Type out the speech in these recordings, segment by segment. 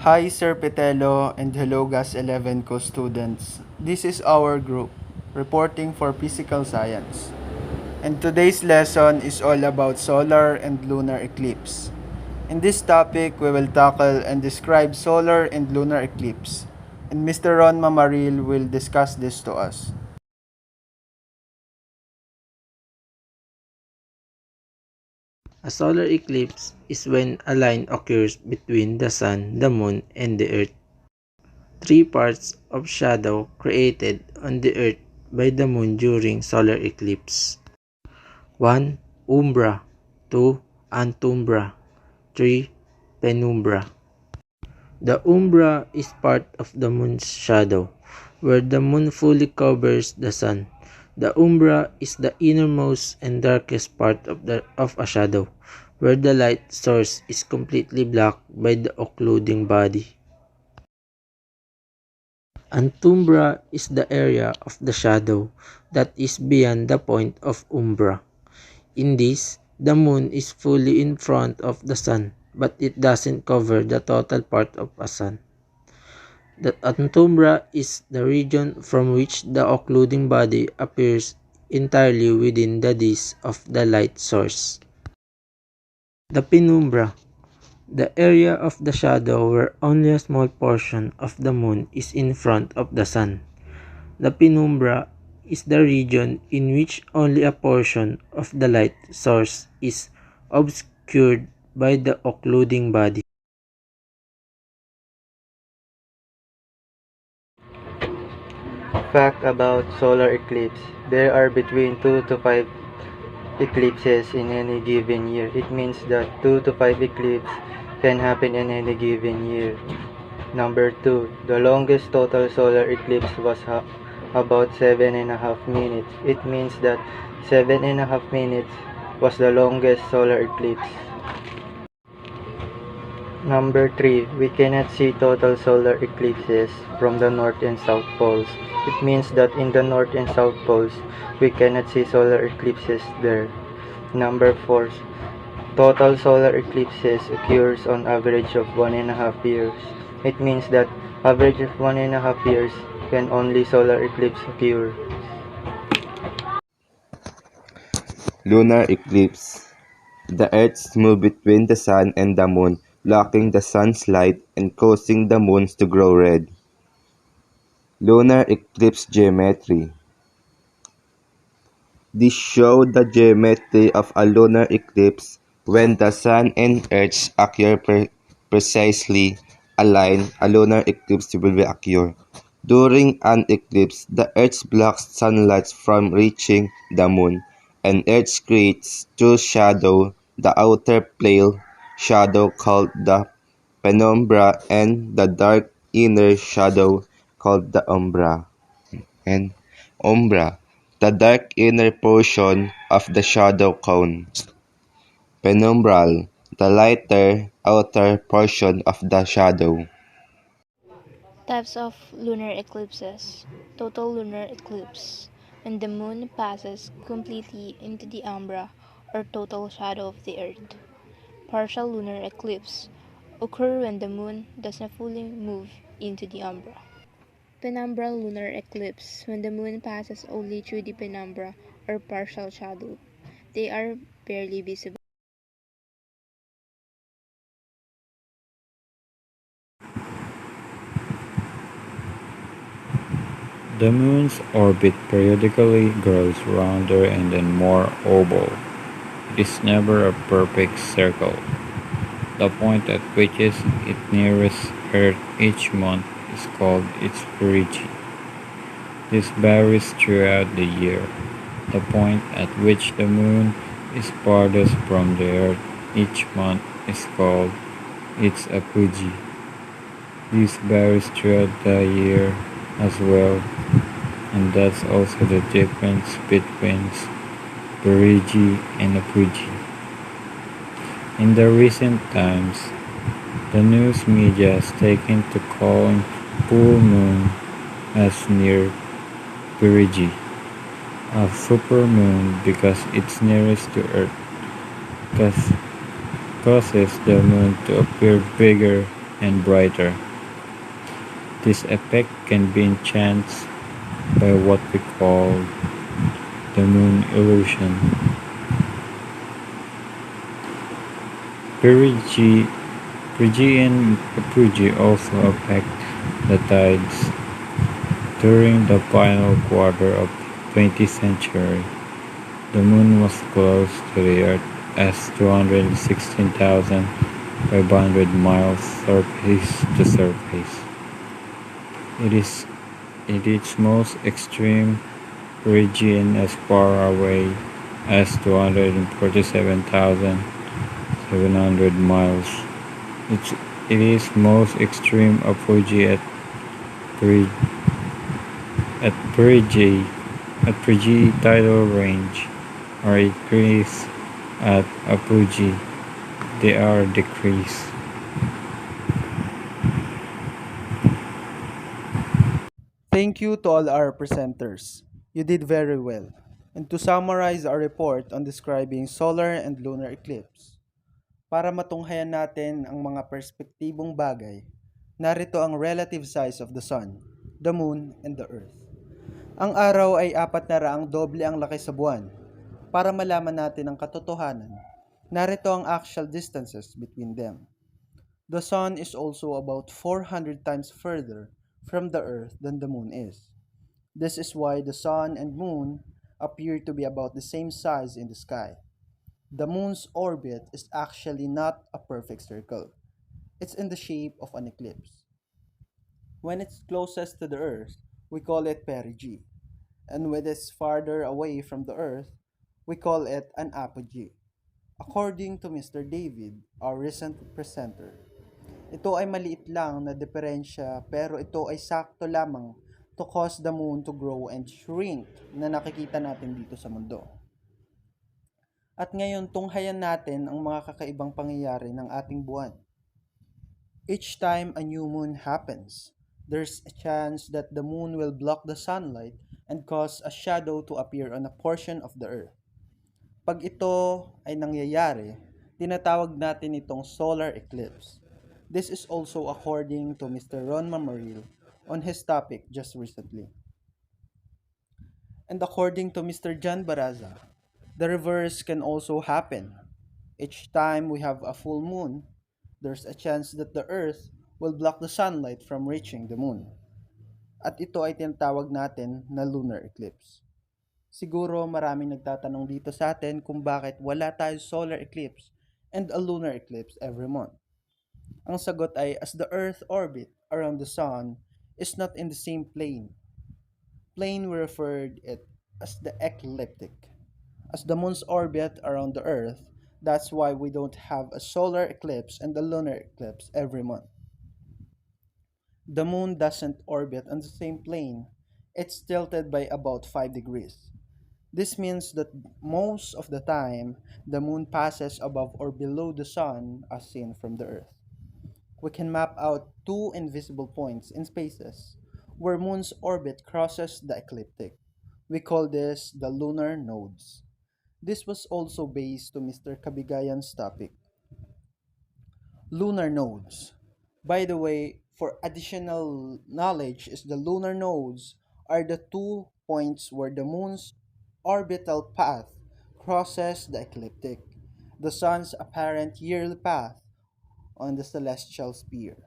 Hi Sir Petelo and hello GAS 11 co-students. This is our group, reporting for physical science. And today's lesson is all about solar and lunar eclipse. In this topic, we will tackle and describe solar and lunar eclipse. And Mr. Ron Mamaril will discuss this to us. A solar eclipse is when a line occurs between the sun, the moon, and the earth. Three parts of shadow created on the earth by the moon during solar eclipse. 1. Umbra. 2. Antumbra. 3. Penumbra. The umbra is part of the moon's shadow, where the moon fully covers the sun. The umbra is the innermost and darkest part of a shadow, where the light source is completely blocked by the occluding body. Antumbra is the area of the shadow that is beyond the point of umbra. In this, the moon is fully in front of the sun, but it doesn't cover the total part of a sun. The antumbra is the region from which the occluding body appears entirely within the disk of the light source. The penumbra, the area of the shadow where only a small portion of the moon is in front of the sun. The penumbra is the region in which only a portion of the light source is obscured by the occluding body. Fact about solar eclipse. There are between 2 to 5 eclipses in any given year. It means that 2 to 5 eclipses can happen in any given year. Number 2. The longest total solar eclipse was about 7.5 minutes. It means that 7.5 minutes was the longest solar eclipse. Number 3. We cannot see total solar eclipses from the north and south poles. It means that in the north and south poles, we cannot see solar eclipses there. Number 4. Total solar eclipses occurs on average of 1.5 years. It means that average of 1.5 years when only solar eclipse occur. Lunar eclipse. The Earth's move between the Sun and the Moon, blocking the Sun's light and causing the moons to glow red. Lunar eclipse geometry. This shows the geometry of a lunar eclipse when the Sun and Earth occur precisely aligned. A lunar eclipse will occur. During an eclipse, the Earth blocks sunlight from reaching the Moon, and Earth creates two shadows, the outer pale shadow called the penumbra and the dark inner shadow called the umbra. And umbra, the dark inner portion of the shadow cone. Penumbral, the lighter outer portion of the shadow. Types of lunar eclipses. Total lunar eclipse. When the moon passes completely into the umbra or total shadow of the earth. Partial lunar eclipse. Occur when the moon does not fully move into the umbra. Penumbral lunar eclipse. When the moon passes only through the penumbra or partial shadow. They are barely visible. The moon's orbit periodically grows rounder and then more oval. It is never a perfect circle. The point at which it nearest Earth each month is called its perigee. This varies throughout the year. The point at which the moon is farthest from the Earth each month is called its apogee. This varies throughout the year as well, and that's also the difference between perigee and apogee. In the recent times, the news media has taken to calling full moon as near perigee, a supermoon because it's nearest to Earth, causes the moon to appear bigger and brighter. This effect can be enhanced by what we call the moon illusion. Perigee, Perigee and apogee also affect the tides during the final quarter of 20th century. The moon was close to the Earth as 216,500 miles surface to surface. It is in its most extreme region as far away as 247,700 miles. It's, it is most extreme apogee Peri- at Perigee at Perigee tidal range are increased at apogee. They are decreased. Thank you to all our presenters. You did very well. And to summarize our report on describing solar and lunar eclipse, para matunghayan natin ang mga perspektibong bagay, narito ang relative size of the Sun, the Moon, and the Earth. Ang araw ay 400 doble ang laki sa buwan. Para malaman natin ang katotohanan, narito ang actual distances between them. The Sun is also about 400 times further from the Earth than the Moon is. This is why the Sun and Moon appear to be about the same size in the sky. The Moon's orbit is actually not a perfect circle. It's in the shape of an eclipse. When it's closest to the Earth, we call it perigee. And when it's farther away from the Earth, we call it an apogee. According to Mr. David, our recent presenter, ito ay maliit lang na diferensya pero ito ay sakto lamang to cause the moon to grow and shrink na nakikita natin dito sa mundo. At ngayon tunghayan natin ang mga kakaibang pangyayari ng ating buwan. Each time a new moon happens, there's a chance that the moon will block the sunlight and cause a shadow to appear on a portion of the earth. Pag ito ay nangyayari, tinatawag natin itong solar eclipse. This is also according to Mr. Ron Mamaril on his topic just recently. And according to Mr. John Baraza, the reverse can also happen. Each time we have a full moon, there's a chance that the earth will block the sunlight from reaching the moon. At ito ay tinatawag natin na lunar eclipse. Siguro maraming nagtatanong dito sa atin kung bakit wala tayong solar eclipse and a lunar eclipse every month. Ang sagot ay as the earth orbit around the sun is not in the same plane. Plane we referred it as the ecliptic. As the moon's orbit around the earth, that's why we don't have a solar eclipse and a lunar eclipse every month. The moon doesn't orbit on the same plane. It's tilted by about 5 degrees. This means that most of the time, the moon passes above or below the sun as seen from the earth. We can map out two invisible points in spaces where moon's orbit crosses the ecliptic. We call this the lunar nodes. This was also based to Mr. Kabigayan's topic, lunar nodes. By the way, for additional knowledge, is the lunar nodes are the two points where the moon's orbital path crosses the ecliptic, the sun's apparent yearly path on the celestial sphere.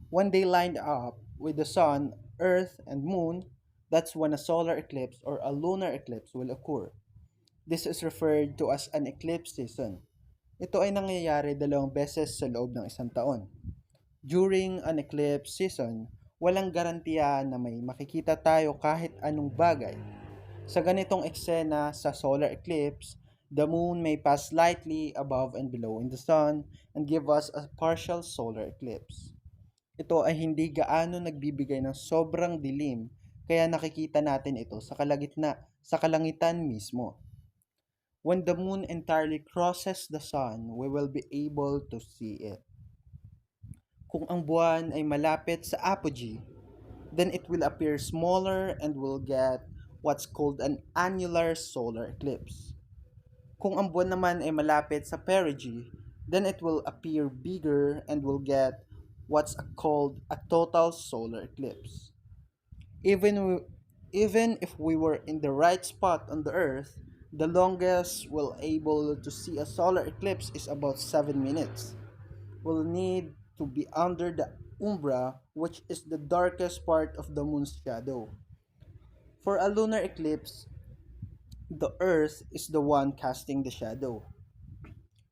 When they lined up with the sun, earth, and moon, that's when a solar eclipse or a lunar eclipse will occur. This is referred to as an eclipse season. Ito ay nangyayari 2 beses sa loob ng isang taon. During an eclipse season, walang garantiya na may makikita tayo kahit anong bagay. Sa ganitong eksena sa solar eclipse, the moon may pass slightly above and below in the sun and give us a partial solar eclipse. Ito ay hindi gaano nagbibigay ng sobrang dilim kaya nakikita natin ito sa kalangitan mismo. When the moon entirely crosses the sun, we will be able to see it. Kung ang buwan ay malapit sa apogee, then it will appear smaller and will get what's called an annular solar eclipse. Kung ang buwan naman ay malapit sa perigee, then it will appear bigger and will get what's called a total solar eclipse. Even we, even if we were in the right spot on the Earth, the longest we'll able to see a solar eclipse is about 7 minutes. We'll need to be under the umbra, which is the darkest part of the moon's shadow. For a lunar eclipse, the Earth is the one casting the shadow.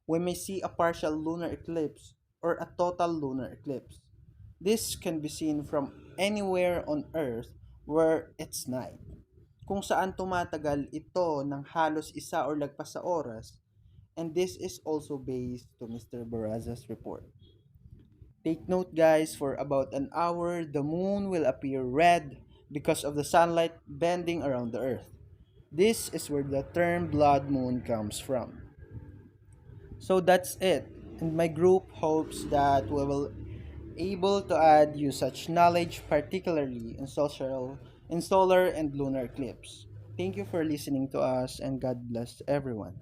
We may see a partial lunar eclipse or a total lunar eclipse. This can be seen from anywhere on Earth where it's night, kung saan tumatagal ito ng halos isa or lagpas sa oras, and this is also based to Mr. Baraza's report. Take note guys, for about an hour, the moon will appear red because of the sunlight bending around the Earth. This is where the term blood moon comes from. So that's it. And my group hopes that we will able to add you such knowledge, particularly in solar and lunar eclipse. Thank you for listening to us, and God bless everyone.